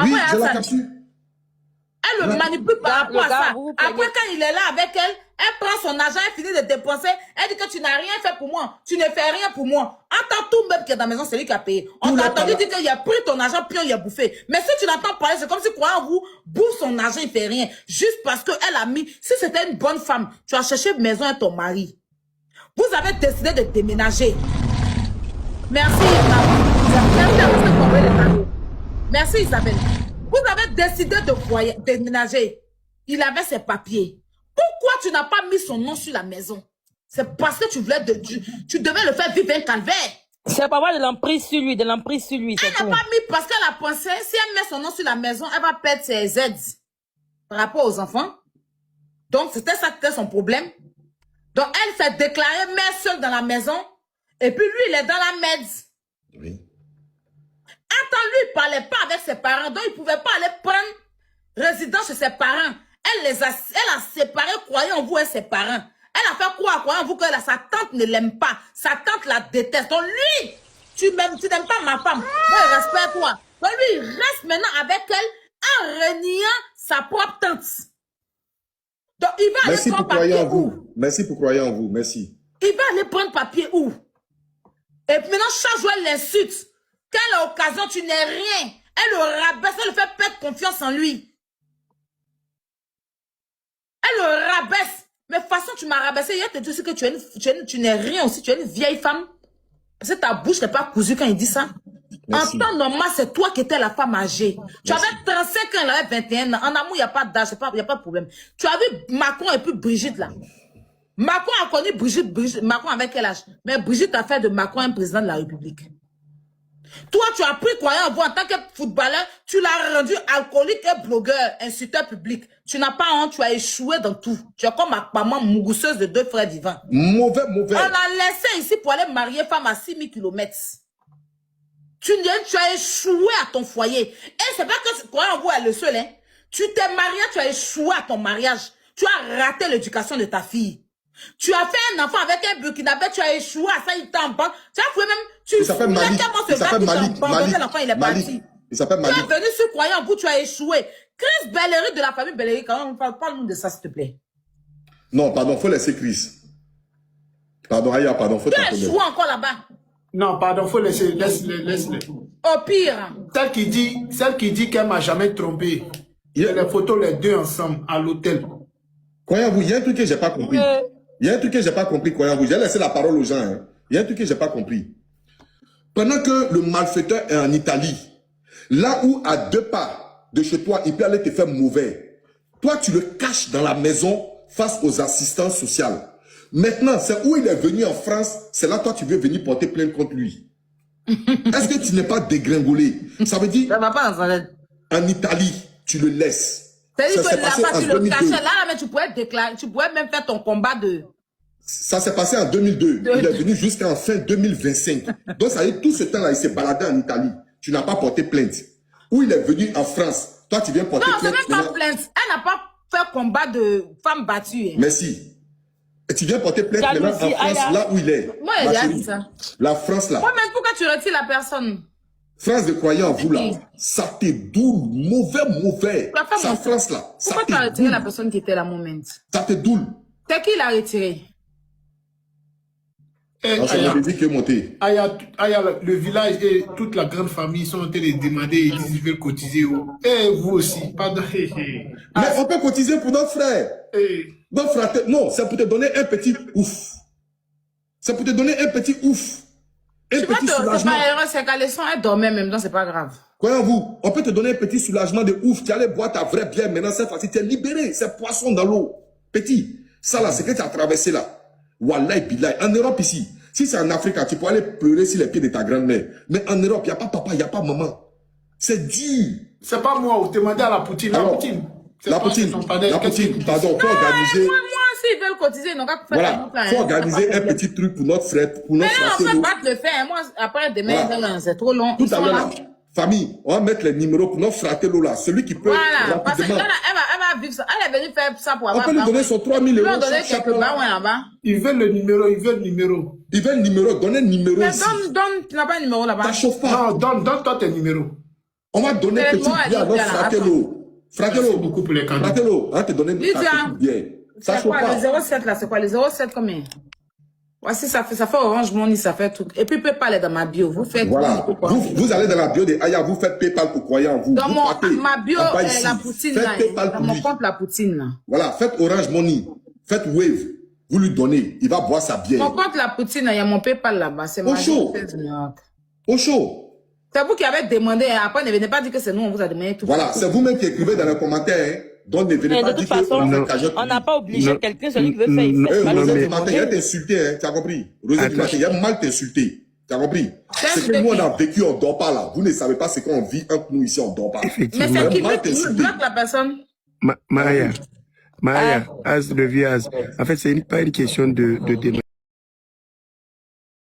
Oui, Après, j'ai la ça, capture. elle le manipule par rapport à ça. vous Après, plaignez. quand il est là avec elle, elle prend son argent, elle finit de dépenser. Elle dit que tu n'as rien fait pour moi. Tu ne fais rien pour moi. Entends tout même qui est dans la maison, c'est lui qui a payé. On Tous t'a les entendu pala- dire qu'il a pris ton argent, puis on y a bouffé. Mais si tu l'entends parler, c'est comme si croyant en vous, bouffe son argent, il fait rien. Juste parce qu'elle a mis, si c'était une bonne femme, tu as cherché maison à ton mari. Vous avez décidé de déménager. Merci, Isabelle. Merci, Isabelle. Vous avez décidé de déménager. Il avait ses papiers. Pourquoi tu n'as pas mis son nom sur la maison? C'est parce que tu voulais tu devais le faire vivre un calvaire. C'est pas avoir de l'emprise sur lui, de l'emprise sur lui, c'est Elle n'a tout. pas mis parce qu'elle a pensé, si elle met son nom sur la maison, elle va perdre ses aides par rapport aux enfants. Donc, c'était ça qui était son problème. Donc, elle s'est déclarée mère seule dans la maison. Et puis, lui, il est dans la merde. Oui. Attends, lui, il ne parlait pas avec ses parents. Donc, il ne pouvait pas aller prendre résidence chez ses parents. Elle a séparé, croyant en vous et ses parents. Elle a fait quoi, croyant en vous que sa tante ne l'aime pas. Sa tante la déteste. Donc, lui, tu n'aimes pas ma femme. Moi, il respecte toi. Donc, lui, il reste maintenant avec elle en reniant sa propre tante. Donc, il va Merci aller pour prendre croire papier en où? vous. Merci pour croire en vous. Merci. Il va aller prendre papier où? Et puis maintenant, chaque jour, elle l'insulte. Quelle occasion, tu n'es rien. Elle le rabaisse, elle le fait perdre confiance en lui. Elle le rabaisse. Mais de toute façon, tu m'as rabaissé. Hier, tu te dis que tu n'es rien aussi. Tu es une vieille femme. Parce que ta bouche n'est pas cousue quand il dit ça. Merci. En temps normal, c'est toi qui étais la femme âgée. Tu avais 35 ans, elle avait 21 ans. En amour, il n'y a pas d'âge, il n'y a pas de problème. Tu as vu Macron et puis Brigitte là. Macron a connu Brigitte. Macron avec quel âge? Mais Brigitte a fait de Macron un président de la République. Toi, tu as pris croyant en vous en tant que footballeur, tu l'as rendu alcoolique et blogueur, insulteur public. Tu n'as pas honte, tu as échoué dans tout. Tu es comme ma maman mousseuse de 2 frères vivants. Mauvais. On l'a laissé ici pour aller marier femme à 6000 km. Tu as échoué à ton foyer. Et c'est pas que croyant en vous est le seul. Hein. Tu t'es marié, tu as échoué à ton mariage. Tu as raté l'éducation de ta fille. Tu as fait un enfant avec un Burkinabé, tu as échoué à ça, il t'embarque. Tu as fait même, Il s'appelle Malik. Il s'appelle Malik. L'enfant, il est parti. Il s'appelle Tu es Malik. venu sur croyant en vous, tu as échoué. Chris Bellery de la famille Bellery, quand on parle-nous de ça, s'il te plaît. Non, pardon, faut laisser Chris. Pardon, Aya, pardon, faut Tu as t'appeler. échoué encore là-bas. Non, pardon, faut laisser, laisse-le. Au pire. Celle qui dit qu'elle m'a jamais trompé. Il y a les photos, les deux ensemble, à l'hôtel. Croyez-vous, il y a un truc que j'ai pas compris. Il y a un truc que j'ai pas compris, croyez-vous. J'ai laissé la parole aux gens. Hein. Il y a un truc que j'ai pas compris. Pendant que le malfaiteur est en Italie, là où à 2 pas de chez toi, il peut aller te faire mauvais, toi, tu le caches dans la maison face aux assistances sociales. Maintenant, c'est où il est venu en France, c'est là toi, tu veux venir porter plainte contre lui. Est-ce que tu n'es pas dégringolé? Ça veut dire, Ça va pas dans un... en Italie, tu le laisses. C'est-à-dire Ça que s'est passé là-bas, en tu le 2002. cachais. Là, mais tu pourrais déclarer, tu pourrais même faire ton combat de... Ça s'est passé en 2002. Il est venu jusqu'en fin 2025. Donc, ça veut dire tout ce temps-là, il s'est baladé en Italie. Tu n'as pas porté plainte. Ou il est venu en France. Toi, tu viens porter Non, c'est plainte. même pas plainte. Elle n'a pas fait combat de femme battue. Hein. Merci. Et tu viens porter plainte Jalousie, maintenant en France, Aya. là où il est. Moi, Ma il a chérie. dit ça. La France, là. Moi, mais pourquoi tu retires la personne? France de croyants, vous, là. Oui. Ça te doule. Mauvais. La femme, Ça, on- France, là. Ça Pourquoi tu as te retiré la doule. personne qui était là, moment? Ça te doule. C'est qui l'a retiré? Et Alors, c'est Aya, le bébé qui est monté. Aya, le village et toute la grande famille sont en train de demander, ils disent qu'ils veulent cotiser. Et vous aussi, pardon. Mais on peut cotiser pour notre frère. Notre frère, non, c'est pour te donner un petit ouf. C'est pour te donner un petit ouf. Un Tu vois, petit c'est soulagement. pas erreur, c'est qu'à leçon, elle dormait même, donc c'est pas grave. Croyez-vous, on peut te donner un petit soulagement de ouf. Tu allais boire ta vraie bière. Maintenant, cette fois-ci, tu es libéré. C'est poisson dans l'eau. Petit. Ça, là, c'est que tu as traversé là. Wallahi, billahi. En Europe, ici, si c'est en Afrique, tu peux aller pleurer sur les pieds de ta grand-mère. Mais en Europe, il n'y a pas papa, il n'y a pas maman. C'est dur. C'est pas moi, vous demandez à la Poutine. Alors, La Poutine. C'est La pas- Poutine, c'est son padre. la Qu'est-ce Poutine, qu'il- pardon, faut organiser. Moi, s'ils veulent cotiser, ils n'ont qu'à faire Voilà, la boucle, hein. faut organiser un petit truc pour notre frère, pour Mais notre non, on frère. peut battre le fer. Moi, après, demain, Voilà. c'est trop long. Tout Ils à sont l'heure, là. là, famille, on va mettre les numéros pour notre fratello là, celui qui peut Voilà. Parce que rapidement. là, elle va vivre ça. Elle est venue faire ça pour On avoir. peut lui donner son 3 000 Ils lui ont euros. donné chaque quelques mois. bas, ouais, là-bas. Ils veulent le numéro, ils veulent le numéro. Il veut le numéro, donner le numéro Mais ici. donne, tu n'as pas un numéro là-bas. Ça chauffe pas. Non, donne toi tes numéros. On va donner C'est petit moi, billet à Lydia, notre là, Fratello. Merci Fratello, beaucoup pour les cadeaux. Fratello, on va te donner un Lydia, petit billet. Ça c'est chauffe quoi pas. le 07 là? C'est quoi le 07 combien? Voici, ça fait Orange Money, ça fait tout. Et puis, PayPal est dans ma bio. Vous faites Voilà. tout. Vous allez dans la bio de Aya, vous faites PayPal pour croire en vous. Dans Vous mon, partez ma bio, en bas est ici. la poutine Faites là. PayPal Dans pour mon lui. compte, la poutine là. Voilà, faites Orange Money. Faites Wave. Vous lui donnez. Il va boire sa Mon bière. compte, la poutine, il y a mon PayPal là-bas. C'est Au ma chaud. Au chaud. C'est vous qui avez demandé. Après, ne venez pas dire que c'est nous, on vous a demandé tout. Voilà, c'est vous-même qui écrivez dans les commentaires. Hein. Donc ne venez Mais pas de dire toute façon, qu'on a fait cagnotte. on n'a pas obligé Non. quelqu'un, celui qui veut faire, il fait. Eh, Pas le Rosé seul du de matin, manger. il a t'insulté, hein, tu as compris? Rosé du matin, il a mal t'insulté. Tu as compris? C'est que de nous, on qui? a vécu, on ne dort pas là. Vous ne savez pas ce qu'on vit entre nous ici, on ne dort pas. Mais Effectivement. c'est qui Mal veut t'insulter. bloque la personne? Maya, As de vie, As. En fait, c'est pas une question de demander.